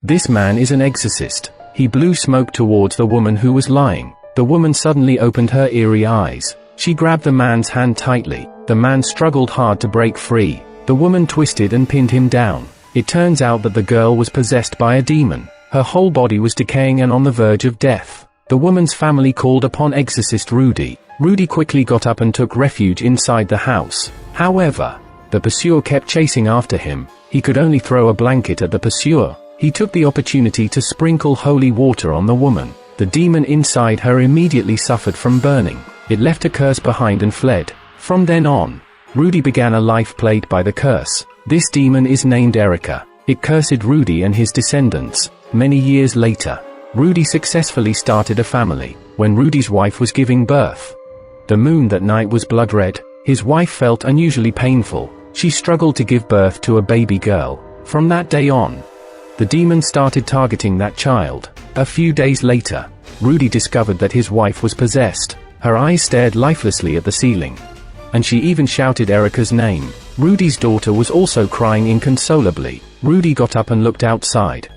This man is an exorcist. He blew smoke towards the woman who was lying. The woman suddenly opened her eerie eyes. She grabbed the man's hand tightly. The man struggled hard to break free. The woman twisted and pinned him down. It turns out that the girl was possessed by a demon. Her whole body was decaying and on the verge of death. The woman's family called upon exorcist Rudy. Rudy quickly got up and took refuge inside the house. However, the pursuer kept chasing after him. He could only throw a blanket at the pursuer. He took the opportunity to sprinkle holy water on the woman. The demon inside her immediately suffered from burning. It left a curse behind and fled. From then on, Rudy began a life plagued by the curse. This demon is named Erica. It cursed Rudy and his descendants. Many years later, Rudy successfully started a family. When Rudy's wife was giving birth, the moon that night was blood red. His wife felt unusually painful. She struggled to give birth to a baby girl. From that day on, the demon started targeting that child. A few days later, Rudy discovered that his wife was possessed. Her eyes stared lifelessly at the ceiling, and she even shouted Erica's name. Rudy's daughter was also crying inconsolably. Rudy got up and looked outside,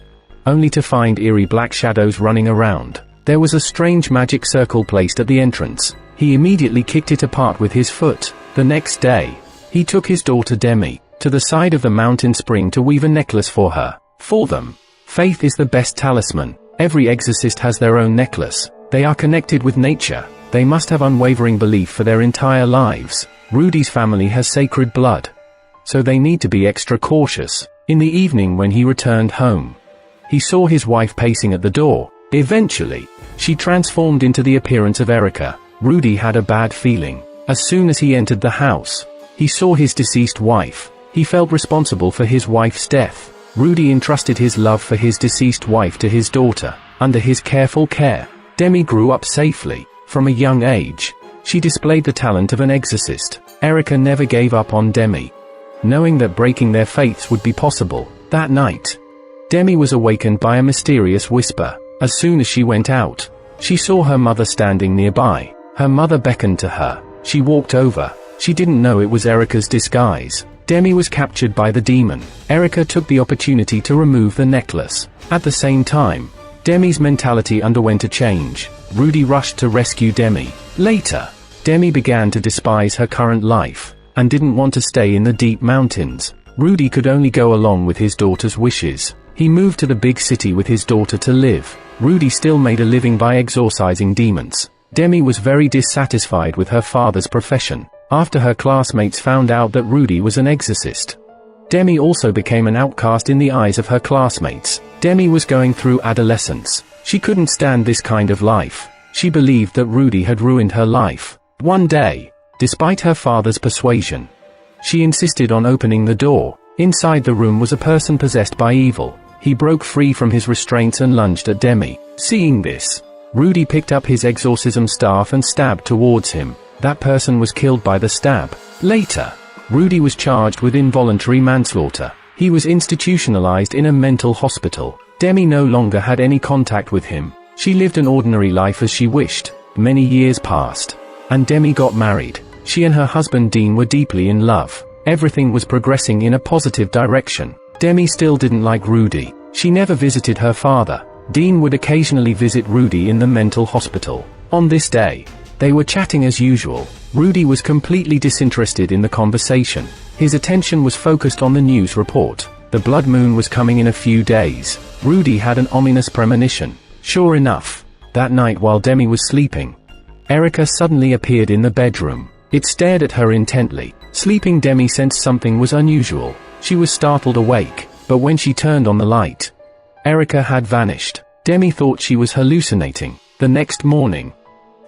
only to find eerie black shadows running around. There was a strange magic circle placed at the entrance. He immediately kicked it apart with his foot. The next day, he took his daughter Demi to the side of the mountain spring to weave a necklace for her. For them, faith is the best talisman. Every exorcist has their own necklace. They are connected with nature. They must have unwavering belief for their entire lives. Rudy's family has sacred blood, so they need to be extra cautious. In the evening when he returned home, he saw his wife pacing at the door. Eventually, she transformed into the appearance of Erica. Rudy had a bad feeling. As soon as he entered the house, he saw his deceased wife. He felt responsible for his wife's death. Rudy entrusted his love for his deceased wife to his daughter. Under his careful care, Demi grew up safely. From a young age, she displayed the talent of an exorcist. Erica never gave up on Demi, knowing that breaking their faiths would be possible. That night, Demi was awakened by a mysterious whisper. As soon as she went out, she saw her mother standing nearby. Her mother beckoned to her. She walked over. She didn't know it was Erica's disguise. Demi was captured by the demon. Erica took the opportunity to remove the necklace. At the same time, Demi's mentality underwent a change. Rudy rushed to rescue Demi. Later, Demi began to despise her current life, and didn't want to stay in the deep mountains. Rudy could only go along with his daughter's wishes. He moved to the big city with his daughter to live. Rudy still made a living by exorcising demons. Demi was very dissatisfied with her father's profession. After her classmates found out that Rudy was an exorcist, Demi also became an outcast in the eyes of her classmates. Demi was going through adolescence. She couldn't stand this kind of life. She believed that Rudy had ruined her life. One day, despite her father's persuasion, she insisted on opening the door. Inside the room was a person possessed by evil. He broke free from his restraints and lunged at Demi. Seeing this, Rudy picked up his exorcism staff and stabbed towards him. That person was killed by the stab. Later, Rudy was charged with involuntary manslaughter. He was institutionalized in a mental hospital. Demi no longer had any contact with him. She lived an ordinary life as she wished. Many years passed, and Demi got married. She and her husband Dean were deeply in love. Everything was progressing in a positive direction. Demi still didn't like Rudy. She never visited her father. Dean would occasionally visit Rudy in the mental hospital. On this day, they were chatting as usual. Rudy was completely disinterested in the conversation. His attention was focused on the news report. The blood moon was coming in a few days. Rudy had an ominous premonition. Sure enough, that night while Demi was sleeping, Erica suddenly appeared in the bedroom. It stared at her intently. Sleeping Demi sensed something was unusual. She was startled awake, but when she turned on the light, Erica had vanished. Demi thought she was hallucinating. The next morning,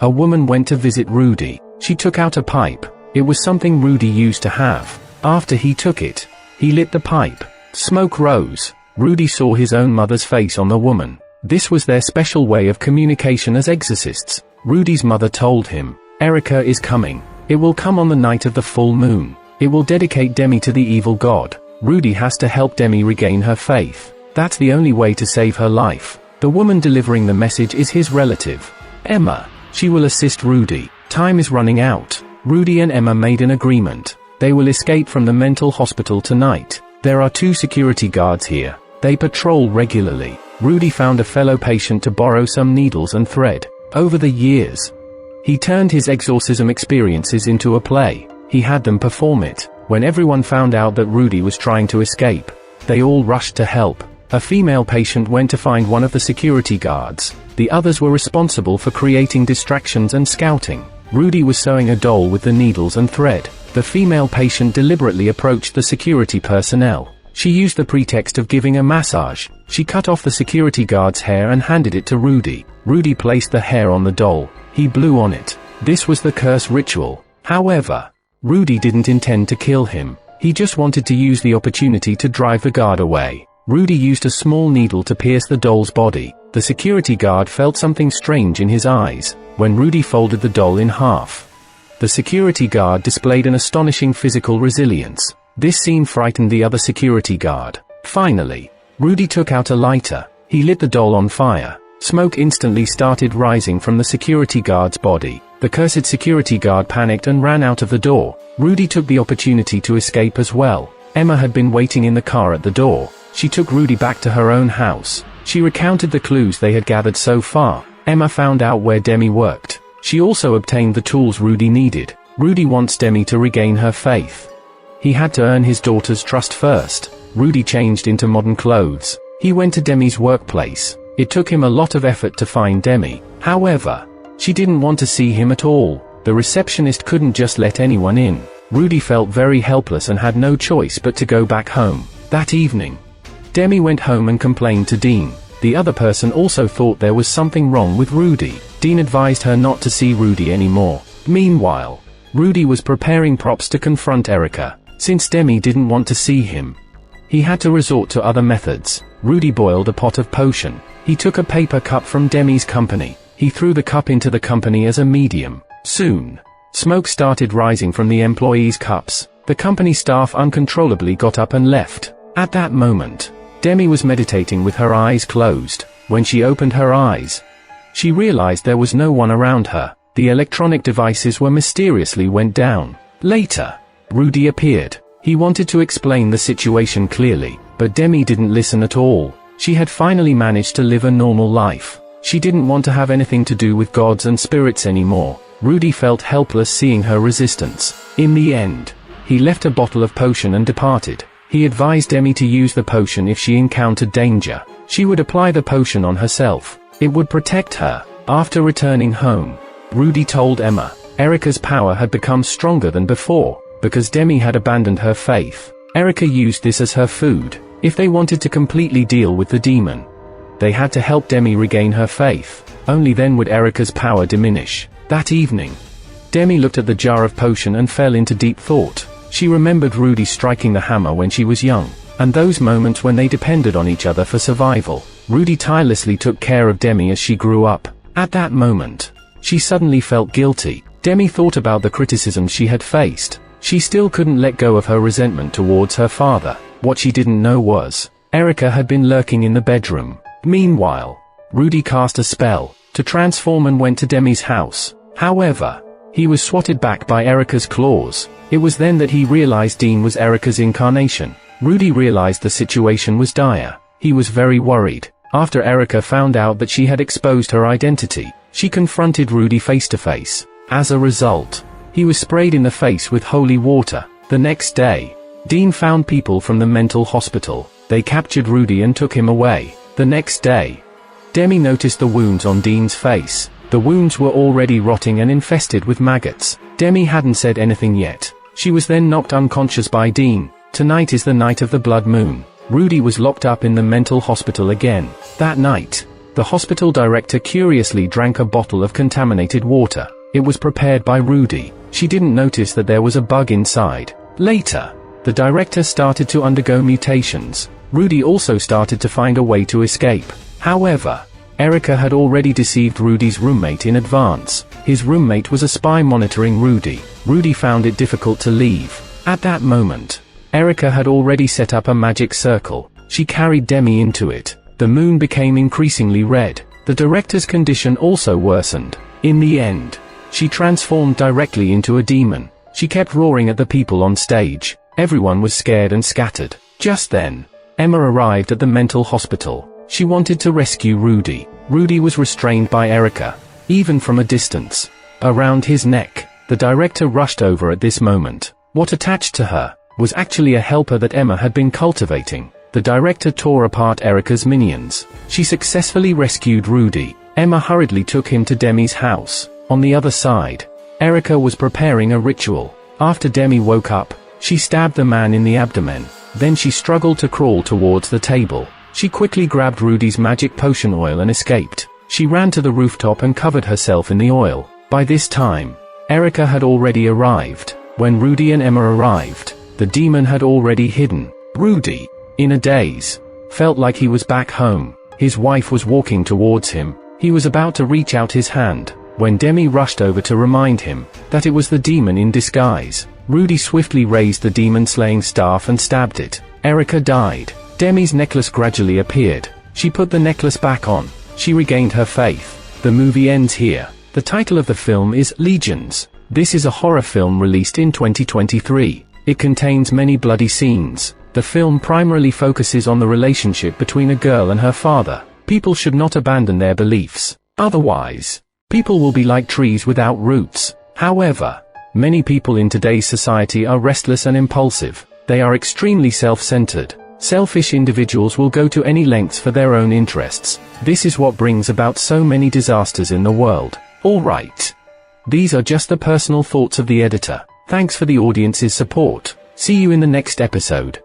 a woman went to visit Rudy. She took out a pipe. It was something Rudy used to have. After he took it, he lit the pipe. Smoke rose. Rudy saw his own mother's face on the woman. This was their special way of communication as exorcists. Rudy's mother told him, "Erica is coming. It will come on the night of the full moon. It will dedicate Demi to the evil god." Rudy has to help Demi regain her faith. That's the only way to save her life. The woman delivering the message is his relative, Emma. She will assist Rudy. Time is running out. Rudy and Emma made an agreement. They will escape from the mental hospital tonight. There are 2 security guards here. They patrol regularly. Rudy found a fellow patient to borrow some needles and thread. Over the years, he turned his exorcism experiences into a play. He had them perform it. When everyone found out that Rudy was trying to escape, they all rushed to help. A female patient went to find one of the security guards. The others were responsible for creating distractions and scouting. Rudy was sewing a doll with the needles and thread. The female patient deliberately approached the security personnel. She used the pretext of giving a massage. She cut off the security guard's hair and handed it to Rudy. Rudy placed the hair on the doll. He blew on it. This was the curse ritual. However, Rudy didn't intend to kill him. He just wanted to use the opportunity to drive the guard away. Rudy used a small needle to pierce the doll's body. The security guard felt something strange in his eyes when Rudy folded the doll in half. The security guard displayed an astonishing physical resilience. This scene frightened the other security guard. Finally, Rudy took out a lighter. He lit the doll on fire. Smoke instantly started rising from the security guard's body. The cursed security guard panicked and ran out of the door. Rudy took the opportunity to escape as well. Emma had been waiting in the car at the door. She took Rudy back to her own house. She recounted the clues they had gathered so far. Emma found out where Demi worked. She also obtained the tools Rudy needed. Rudy wants Demi to regain her faith. He had to earn his daughter's trust first. Rudy changed into modern clothes. He went to Demi's workplace. It took him a lot of effort to find Demi. However, she didn't want to see him at all. The receptionist couldn't just let anyone in. Rudy felt very helpless and had no choice but to go back home. That evening, Demi went home and complained to Dean. The other person also thought there was something wrong with Rudy. Dean advised her not to see Rudy anymore. Meanwhile, Rudy was preparing props to confront Erica. Since Demi didn't want to see him, he had to resort to other methods. Rudy boiled a pot of potion. He took a paper cup from Demi's company. He threw the cup into the company as a medium. Soon, smoke started rising from the employees' cups. The company staff uncontrollably got up and left. At that moment, Demi was meditating with her eyes closed. When she opened her eyes, she realized there was no one around her. The electronic devices were mysteriously went down. Later, Rudy appeared. He wanted to explain the situation clearly, but Demi didn't listen at all. She had finally managed to live a normal life. She didn't want to have anything to do with gods and spirits anymore. Rudy felt helpless seeing her resistance. In the end, he left a bottle of potion and departed. He advised Demi to use the potion if she encountered danger. She would apply the potion on herself. It would protect her. After returning home, Rudy told Emma, Erica's power had become stronger than before, because Demi had abandoned her faith. Erica used this as her food. If they wanted to completely deal with the demon, they had to help Demi regain her faith. Only then would Erica's power diminish. That evening, Demi looked at the jar of potion and fell into deep thought. She remembered Rudy striking the hammer when she was young, and those moments when they depended on each other for survival. Rudy tirelessly took care of Demi as she grew up. At that moment, she suddenly felt guilty. Demi thought about the criticism she had faced. She still couldn't let go of her resentment towards her father. What she didn't know was, Erica had been lurking in the bedroom. Meanwhile, Rudy cast a spell to transform and went to Demi's house. However, he was swatted back by Erica's claws. It was then that he realized Dean was Erica's incarnation. Rudy realized the situation was dire. He was very worried. After Erica found out that she had exposed her identity, she confronted Rudy face to face. As a result, he was sprayed in the face with holy water. The next day, Dean found people from the mental hospital. They captured Rudy and took him away. The next day, Demi noticed the wounds on Dean's face. The wounds were already rotting and infested with maggots. Demi hadn't said anything yet. She was then knocked unconscious by Dean. Tonight is the night of the blood moon. Rudy was locked up in the mental hospital again. That night, the hospital director curiously drank a bottle of contaminated water. It was prepared by Rudy. She didn't notice that there was a bug inside. Later, the director started to undergo mutations. Rudy also started to find a way to escape. However, Erica had already deceived Rudy's roommate in advance. His roommate was a spy monitoring Rudy. Rudy found it difficult to leave. At that moment, Erica had already set up a magic circle. She carried Demi into it. The moon became increasingly red. The director's condition also worsened. In the end, she transformed directly into a demon. She kept roaring at the people on stage. Everyone was scared and scattered. Just then, Emma arrived at the mental hospital. She wanted to rescue Rudy. Rudy was restrained by Erica, even from a distance, around his neck. The director rushed over at this moment. What attached to her was actually a helper that Emma had been cultivating. The director tore apart Erica's minions. She successfully rescued Rudy. Emma hurriedly took him to Demi's house. On the other side, Erica was preparing a ritual. After Demi woke up, she stabbed the man in the abdomen. Then she struggled to crawl towards the table. She quickly grabbed Rudy's magic potion oil and escaped. She ran to the rooftop and covered herself in the oil. By this time, Erica had already arrived. When Rudy and Emma arrived, the demon had already hidden. Rudy, in a daze, felt like he was back home. His wife was walking towards him. He was about to reach out his hand, when Demi rushed over to remind him that it was the demon in disguise. Rudy swiftly raised the demon-slaying staff and stabbed it. Erica died. Demi's necklace gradually appeared. She put the necklace back on. She regained her faith. The movie ends here. The title of the film is Legions. This is a horror film released in 2023. It contains many bloody scenes. The film primarily focuses on the relationship between a girl and her father. People should not abandon their beliefs. Otherwise, people will be like trees without roots. However, many people in today's society are restless and impulsive. They are extremely self-centered. Selfish individuals will go to any lengths for their own interests. This is what brings about so many disasters in the world. Alright. These are just the personal thoughts of the editor. Thanks for the audience's support. See you in the next episode.